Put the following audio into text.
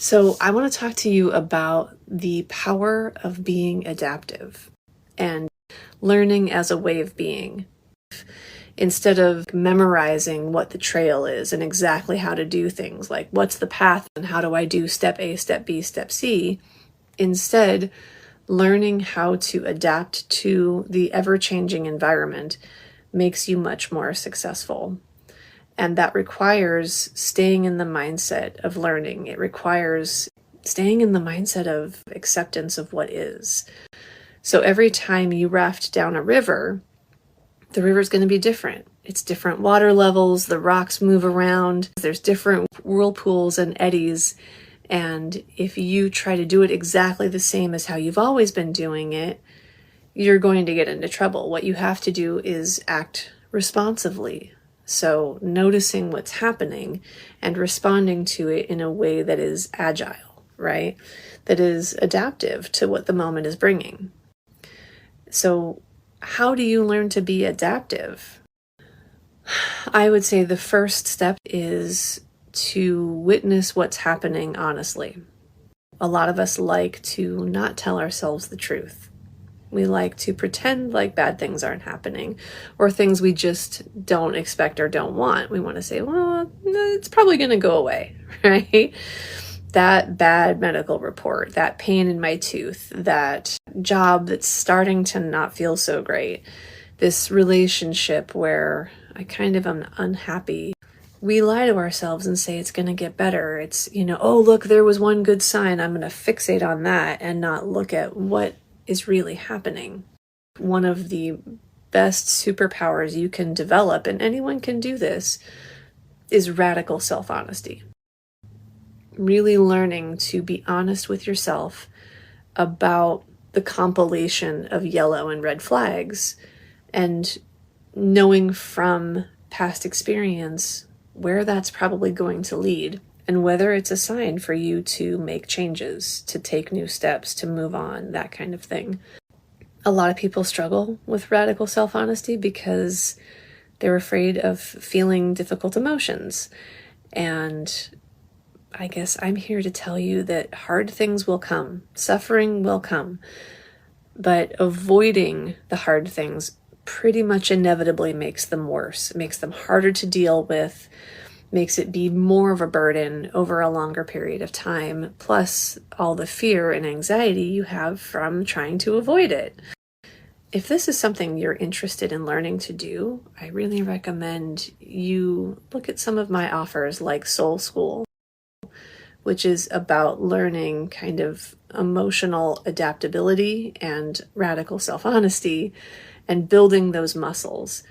So I want to talk to you about the power of being adaptive and learning as a way of being. Instead of memorizing what the trail is and exactly how to do things, like what's the path and how do I do step A, step B, step C, instead learning how to adapt to the ever-changing environment makes you much more successful. And that requires staying in the mindset of learning. It requires staying in the mindset of acceptance of what is. So every time you raft down a river, the river's going to be different. It's different water levels, the rocks move around, there's different whirlpools and eddies. And if you try to do it exactly the same as how you've always been doing it, you're going to get into trouble. What you have to do is act responsively. So noticing what's happening and responding to it in a way that is agile, right? That is adaptive to what the moment is bringing. So how do you learn to be adaptive? I would say the first step is to witness what's happening honestly. A lot of us like to not tell ourselves the truth. We like to pretend like bad things aren't happening or things we just don't expect or don't want. We want to say, well, it's probably going to go away, right? That bad medical report, that pain in my tooth, that job that's starting to not feel so great, this relationship where I kind of am unhappy. We lie to ourselves and say it's going to get better. It's, oh, look, there was one good sign. I'm going to fixate on that and not look at what is really happening. One of the best superpowers you can develop, and anyone can do this, is radical self-honesty. Really learning to be honest with yourself about the compilation of yellow and red flags and knowing from past experience where that's probably going to lead and whether it's a sign for you to make changes, to take new steps, to move on, that kind of thing. A lot of people struggle with radical self-honesty because they're afraid of feeling difficult emotions. And I guess I'm here to tell you that hard things will come, suffering will come, but avoiding the hard things pretty much inevitably makes them worse, makes them harder to deal with, makes it be more of a burden over a longer period of time, plus all the fear and anxiety you have from trying to avoid it. If this is something you're interested in learning to do, I really recommend you look at some of my offers like Soul School, which is about learning kind of emotional adaptability and radical self-honesty and building those muscles.